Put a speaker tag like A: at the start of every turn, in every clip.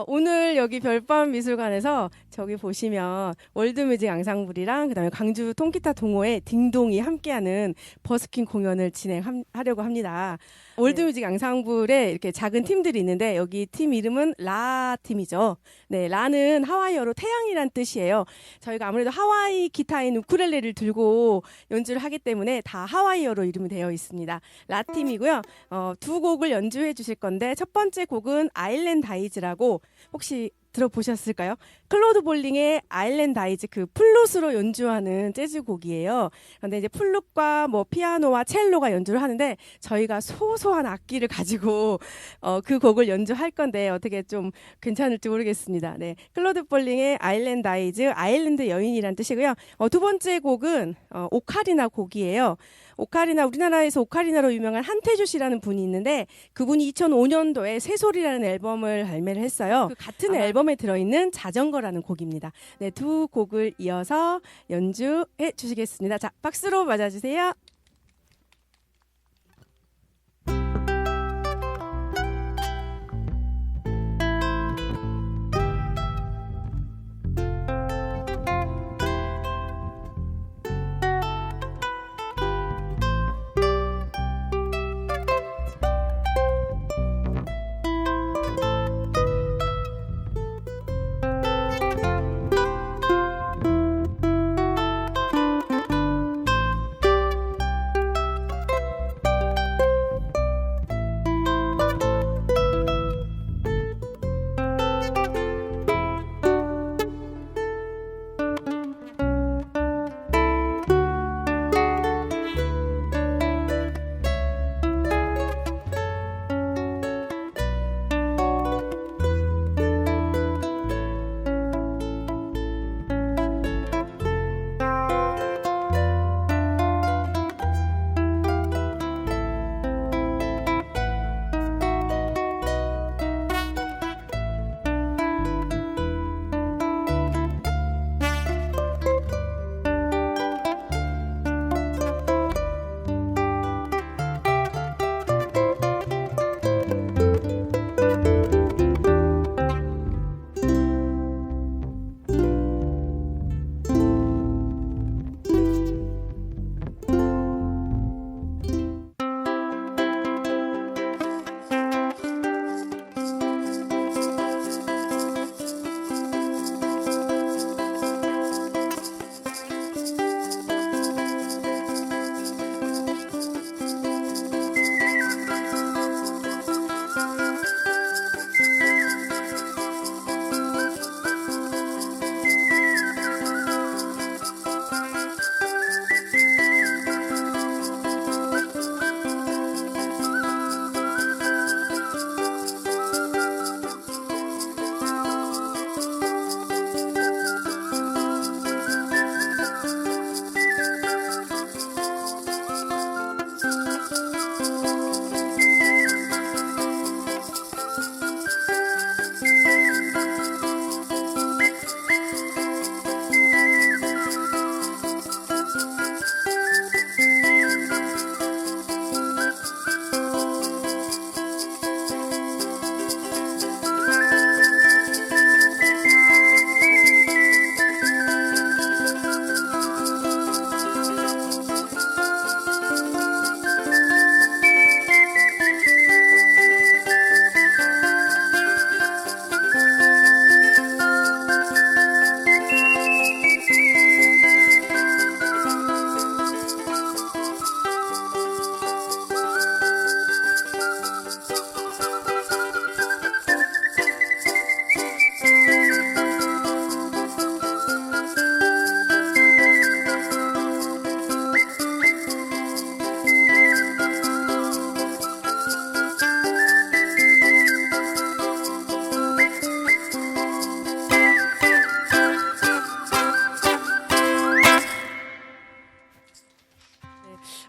A: 오늘 여기 별밤 미술관에서 저기 보시면 월드뮤직 앙상블이랑 그다음에 광주 통기타 동호회 딩동이 함께하는 버스킹 공연을 진행하려고 합니다. 월드뮤직 앙상블에 이렇게 작은 팀들이 있는데 여기 팀 이름은 라 팀이죠. 네, 라는 하와이어로 태양이란 뜻이에요. 저희가 아무래도 하와이 기타인 우쿨렐레를 들고 연주를 하기 때문에 다 하와이어로 이름이 되어 있습니다. 라 팀이고요. 두 곡을 연주해 주실 건데 첫 번째 곡은 아일랜드 아이즈라고 혹시 들어보셨을까요? 클로드 볼링의 아일랜드 아이즈 그 플룻으로 연주하는 재즈 곡이에요. 그런데 이제 플룻과 뭐 피아노와 첼로가 연주를 하는데 저희가 소소한 악기를 가지고 그 곡을 연주할 건데 어떻게 좀 괜찮을지 모르겠습니다. 네, 클로드 볼링의 아일랜드 아이즈, 아일랜드 여인이란 뜻이고요. 두 번째 곡은 오카리나 곡이에요. 오카리나, 우리나라에서 오카리나로 유명한 한태주 씨라는 분이 있는데 그분이 2005년도에 새소리라는 앨범을 발매를 했어요. 그 같은 앨범에 들어있는 자전거라는 곡입니다. 네, 두 곡을 이어서 연주해 주시겠습니다. 자, 박수로 맞아주세요.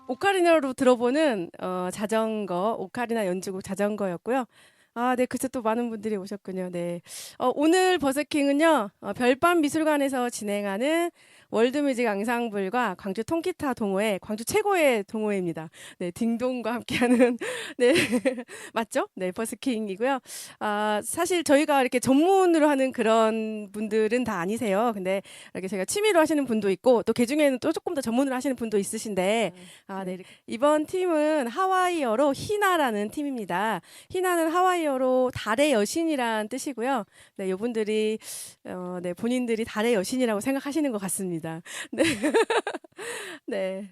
A: 오카리나로 들어보는 자전거, 오카리나 연주곡 자전거였고요. 네, 그래서 또 많은 분들이 오셨군요. 네. 오늘 버스킹은요, 별밤 미술관에서 진행하는 월드뮤직 앙상블과 광주 통기타 동호회, 광주 최고의 동호회입니다. 네, 딩동과 함께하는 네 맞죠? 네, 버스킹이고요. 사실 저희가 이렇게 전문으로 하는 그런 분들은 다 아니세요. 근데 이렇게 제가 취미로 하시는 분도 있고 또 그중에는 또 조금 더 전문으로 하시는 분도 있으신데 네, 이번 팀은 하와이어로 희나라는 팀입니다. 희나는 하와이어로 달의 여신이란 뜻이고요. 네, 이분들이 네, 본인들이 달의 여신이라고 생각하시는 것 같습니다. 네. 네.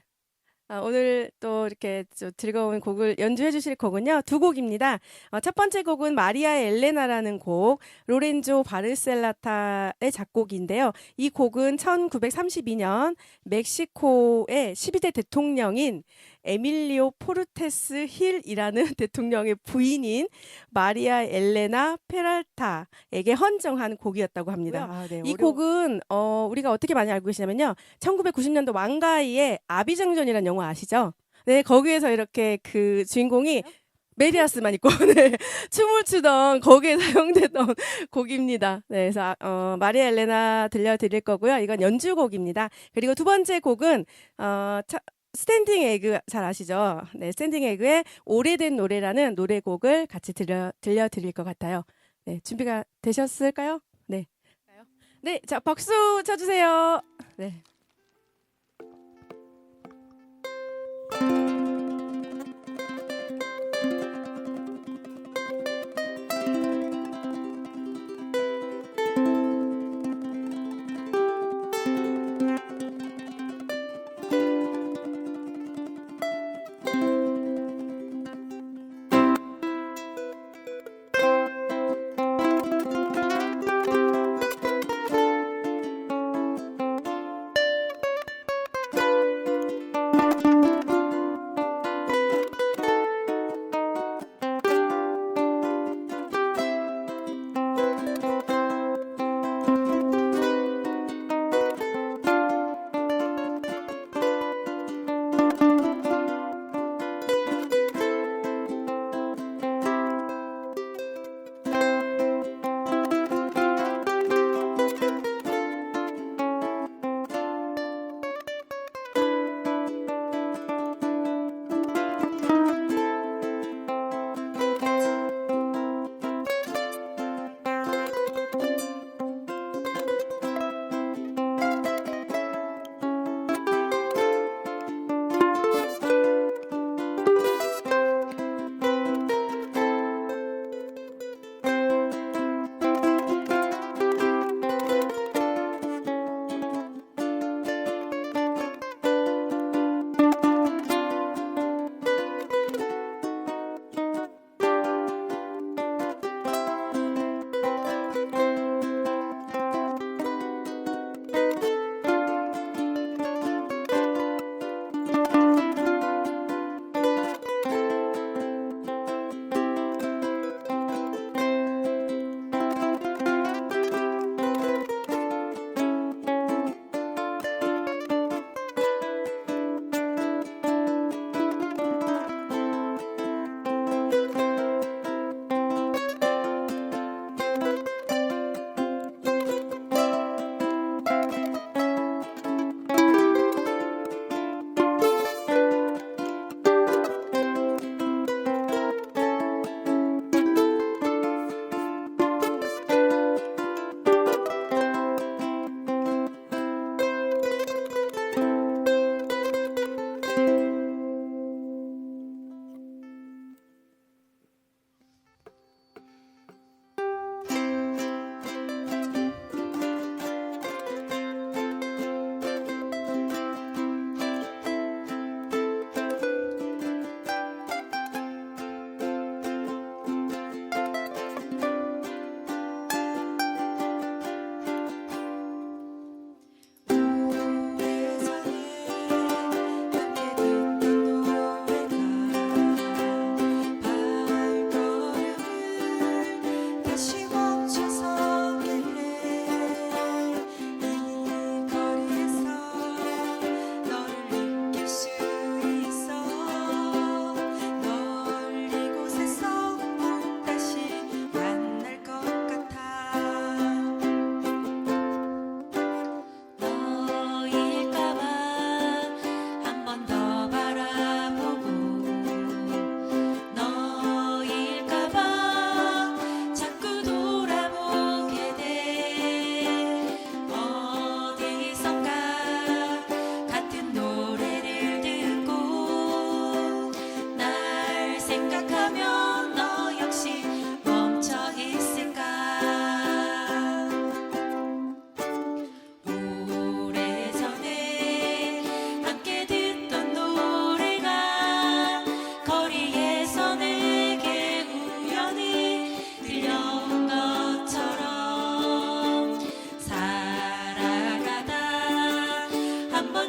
A: 오늘 또 이렇게 즐거운 곡을 연주해 주실 곡은요, 두 곡입니다. 첫 번째 곡은 마리아 엘레나라는 곡, 로렌조 바르셀라타의 작곡인데요. 이 곡은 1932년 멕시코의 12대 대통령인 에밀리오 포르테스 힐이라는 대통령의 부인인 마리아 엘레나 페랄타에게 헌정한 곡이었다고 합니다.
B: 네,
A: 이 곡은 우리가 어떻게 많이 알고 계시냐면요. 1990년도 왕가이의 아비정전이라는 영화 아시죠? 네, 거기에서 이렇게 그 주인공이 메리아스만 입고 네, 춤을 추던 거기에 사용되던 곡입니다. 네, 그래서 마리아 엘레나 들려드릴 거고요. 이건 연주곡입니다. 그리고 두 번째 곡은 스탠딩 에그 잘 아시죠? 네, 스탠딩 에그의 오래된 노래라는 노래곡을 같이 들려드릴 것 같아요. 네, 준비가 되셨을까요? 네. 네, 자, 박수 쳐주세요. 네.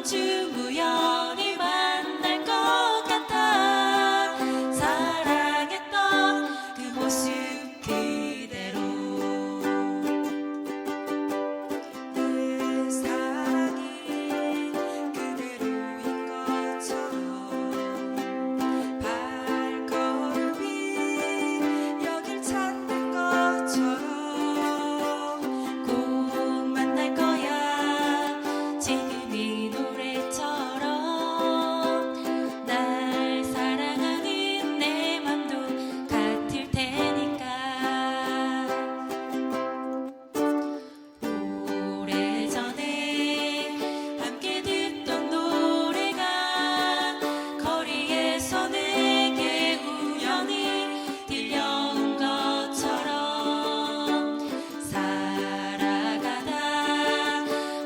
B: 번쯤 우연히 만날 것 같아 사랑했던 그 모습 그대로 내 사랑이 그대로인 것처럼 발걸음이 여길 찾는 것처럼 꼭 만날 거야 지금 이 노래처럼 날 사랑하는 내 맘도 같을 테니까 오래전에 함께 듣던 노래가 거리에서 내게 우연히 들려온 것처럼 살아가다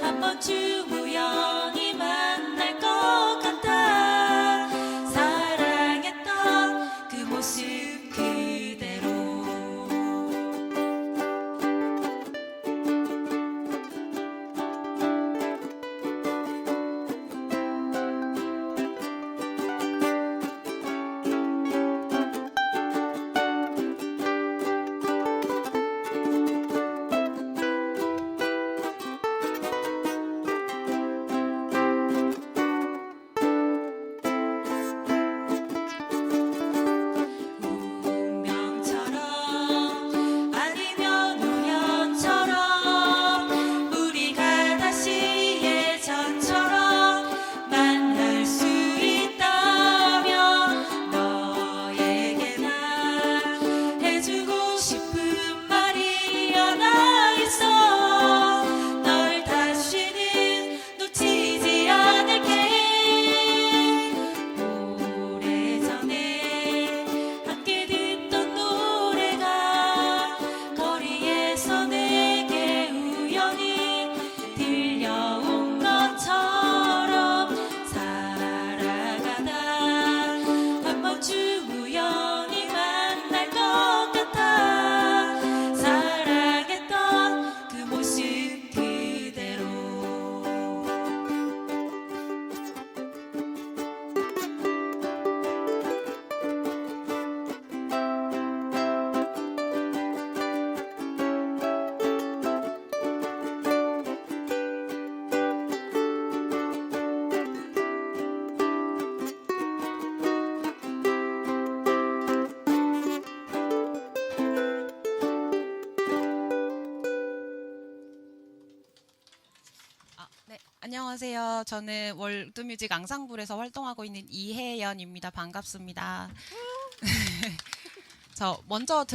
B: 한 번쯤 우연히 만날 것 같아 사랑했던 그 모습 그대로 운명처럼 아니면 우연처럼 우리가 다시 예전처럼 만날 수 있다면 너에게 난 해주고 싶은 말이 하나 있어 널 다시는 놓치지 않을게 오래전에 함께 듣던 노래가 거리에서 내게 우연히 들려온 것처럼 살아가다 한 번쯤 우연히 만날 것 같아 사랑했던 그 모습 그대로
C: 네, 안녕하세요. 저는 월드뮤직 앙상블에서 활동하고 있는 이혜연입니다. 반갑습니다. 저 먼저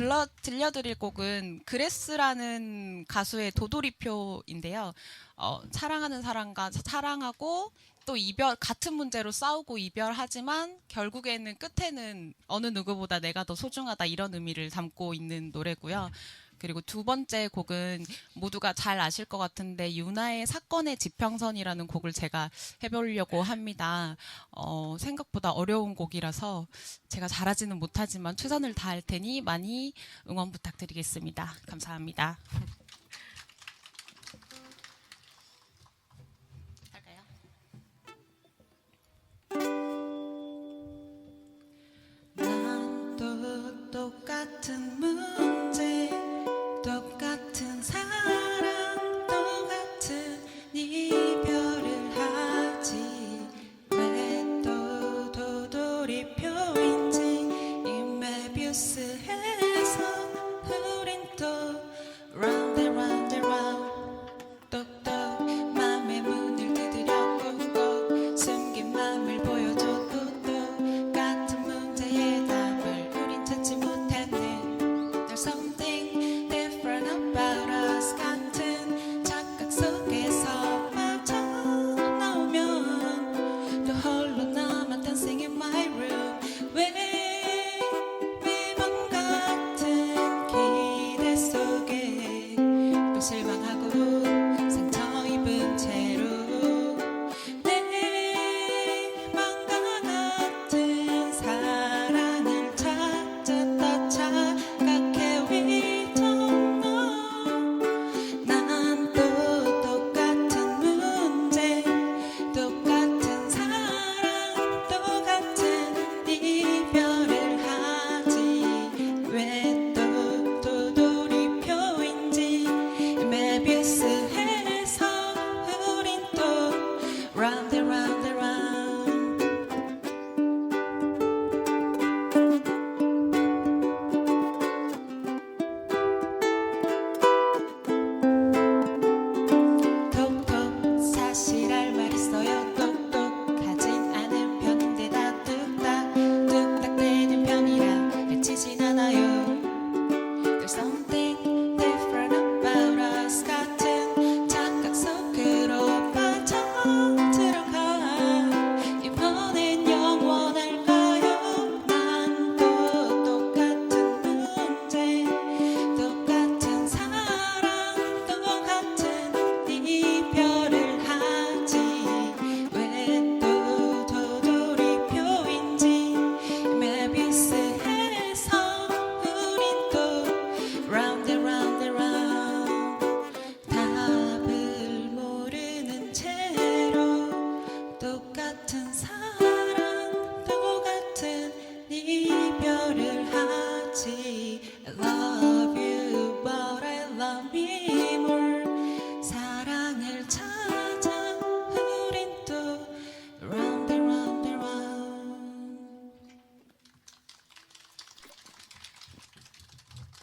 C: 들려드릴 곡은 그레스라는 가수의 도돌이표인데요. 사랑하는 사람과 사랑하고 또 이별 같은 문제로 싸우고 이별하지만 결국에는 끝에는 어느 누구보다 내가 더 소중하다 이런 의미를 담고 있는 노래고요. 그리고 두 번째 곡은 모두가 잘 아실 것 같은데 유나의 사건의 지평선이라는 곡을 제가 해보려고 합니다. 생각보다 어려운 곡이라서 제가 잘하지는 못하지만 최선을 다할 테니 많이 응원 부탁드리겠습니다. 감사합니다. 할까요? 난 또 똑같은 문제 똑같은 사랑 똑같은 이별을 하지 왜 또 도돌이표인지 이 메비우스에서 우린 또 round and round and round 똑똑 맘의 문을 두드려 꾹꾹 숨긴 맘을 보여줘도 똑같은 문제의 답을 우린 찾지 못했네 There's something different about us 같은 착각 속에서 빠져나오면 또 홀로 남아 dancing in my room 왜 매번 같은 기대 속에 또 실망하고 상처 입은 채로 내 맘과 같은 사랑을 찾았다 착각해 위정 난 또 똑같은 문제 똑같은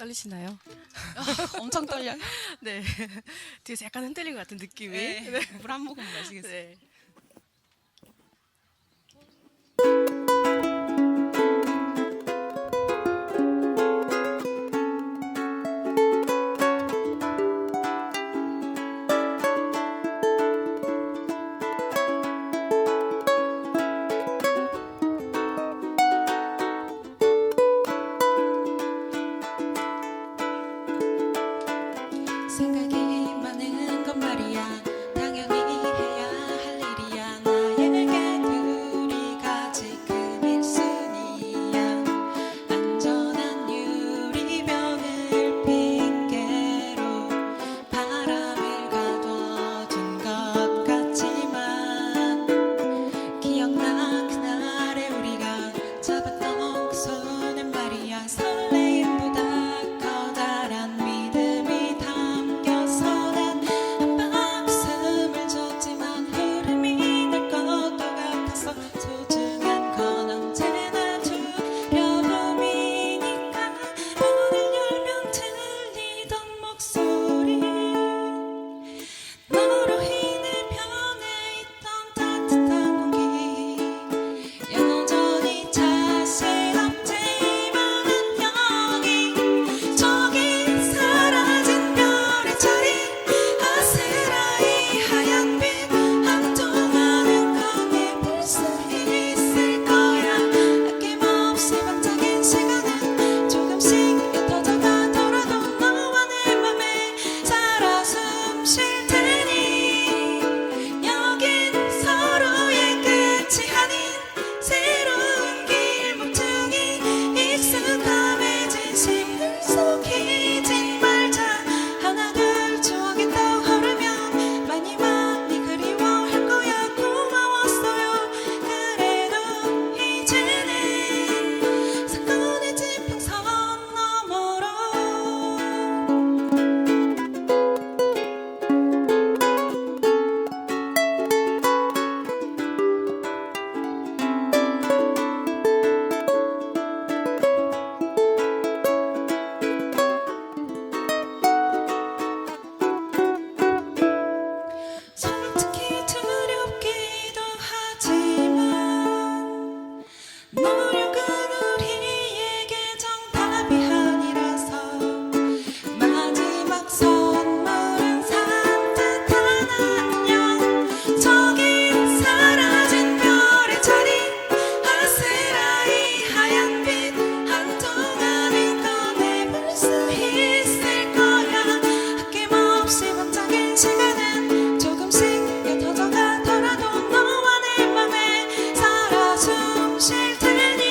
A: 떨리시나요?
C: 엄청 떨려요.
A: 네. 뒤에서 약간 흔들린 것 같은 느낌이.
C: 네. 물 한 모금 마시겠어요.
A: 네.
B: 생각이 많은 건 말이야 당연히 해야 할 일이야 나에게 둘이가 지금 1순위야 안전한 유리병을 핑계로 바람을 가둬둔 것 같지만 기억나 그날의 우리가 잡았던 그 손은 말이야 설레임보다 커다란 믿음이 담겨서 난 한방 웃음을 줬지만 흐름이 날 것도 같아서 소중한 건 언제나 두려움이니까 문을 열면 들리던 목소리 너로 인해 변해 있던 따뜻한 공기 여전히 자신없지만 여기 저기 사라진 별의 자리 아스라이 하얀 빛 한동안은 꺼내 볼 수 있을 거야 아낌없이 반짝인 시간은 조금씩 옅어져가더라도 너와 내 맘에 살아 숨 쉴 테니 여긴 서로의 끝이 아닌 새로운 길 모퉁이 익숙함해진 심을 속이지 말자 하나 둘 추억이 떠오르면 많이 많이 그리워할 거야 고마웠어요 그래도 이제는 사건의 지평선 너머로 솔직히 두렵기도 하지만 노력은 우리에게 정답이 아니라서 마지막 선물은 산뜻한 안녕 저기 사라진 별의 자리 아스라이 하얀 빛 한동안은 꺼내볼 수 있을 거야 아낌없이 반짝인 시간은 조금씩 옅어져가더라도 너와 내 맘에 살아 숨 쉴 테니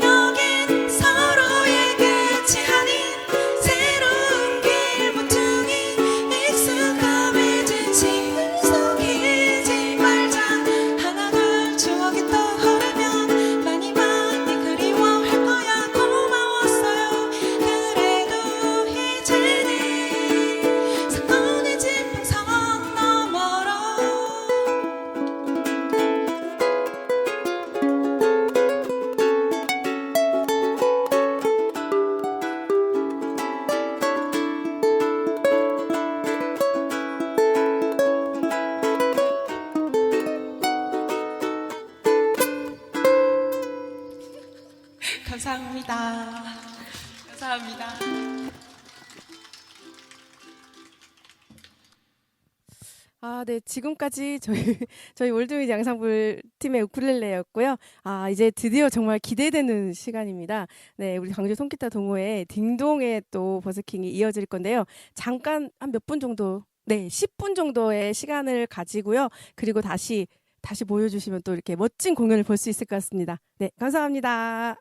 B: 여긴 서로의 끝이 아닌 새로운 길 모퉁이 익숙함해진 심을 속이지 말자 하나 둘 추억이 떠오르면 많이 많이 그리워할 거야 고마웠어요 그래도 이제는 사건의 지평선 너머로 감사합니다. 감사합니다.
A: 아, 네. 지금까지 저희 올드뮤직 양상불 팀의 우쿨렐레였고요. 아, 이제 드디어 정말 기대되는 시간입니다. 네, 우리 광주 통기타 동호회 딩동의 또 버스킹이 이어질 건데요. 잠깐 한 몇 분 정도, 네, 10분 정도의 시간을 가지고요. 그리고 다시 보여주시면 또 이렇게 멋진 공연을 볼 수 있을 것 같습니다. 네, 감사합니다.